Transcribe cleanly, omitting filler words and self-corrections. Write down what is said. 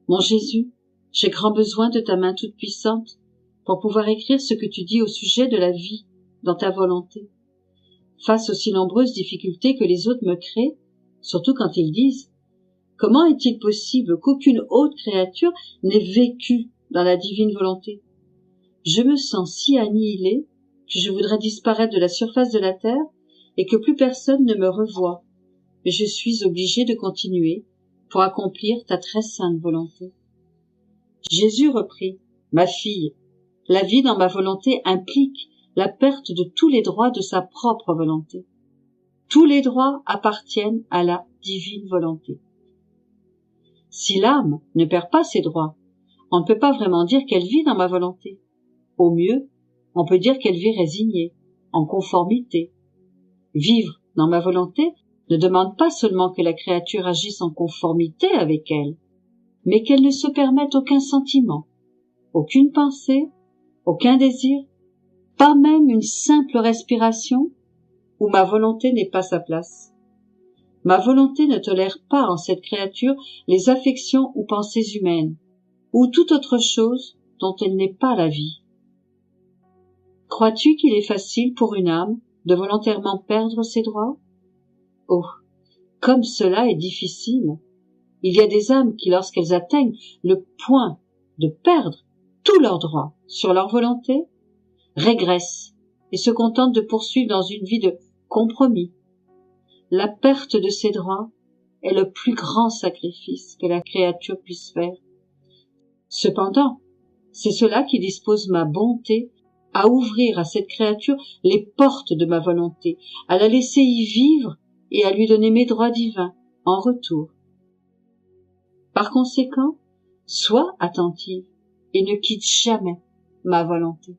Mon Jésus, j'ai grand besoin de ta main toute puissante pour pouvoir écrire ce que tu dis au sujet de la vie dans ta volonté. Face aux si nombreuses difficultés que les autres me créent, surtout quand ils disent « Comment est-il possible qu'aucune autre créature n'ait vécu dans la divine volonté ?» Je me sens si annihilée que je voudrais disparaître de la surface de la terre et que plus personne ne me revoie. Mais je suis obligée de continuer pour accomplir ta très sainte volonté. Jésus reprit « Ma fille, la vie dans ma volonté implique la perte de tous les droits de sa propre volonté. Tous les droits appartiennent à la divine volonté. Si l'âme ne perd pas ses droits, on ne peut pas vraiment dire qu'elle vit dans ma volonté. Au mieux, on peut dire qu'elle vit résignée, en conformité. Vivre dans ma volonté ne demande pas seulement que la créature agisse en conformité avec elle, mais qu'elle ne se permette aucun sentiment, aucune pensée, aucun désir, pas même une simple respiration où ma volonté n'est pas sa place. Ma volonté ne tolère pas en cette créature les affections ou pensées humaines, ou toute autre chose dont elle n'est pas la vie. Crois-tu qu'il est facile pour une âme de volontairement perdre ses droits? Oh, comme cela est difficile! Il y a des âmes qui, lorsqu'elles atteignent le point de perdre tous leurs droits sur leur volonté, régressent et se contentent de poursuivre dans une vie de compromis. La perte de ses droits est le plus grand sacrifice que la créature puisse faire. Cependant, c'est cela qui dispose ma bonté à ouvrir à cette créature les portes de ma volonté, à la laisser y vivre et à lui donner mes droits divins en retour. Par conséquent, sois attentive et ne quitte jamais ma volonté.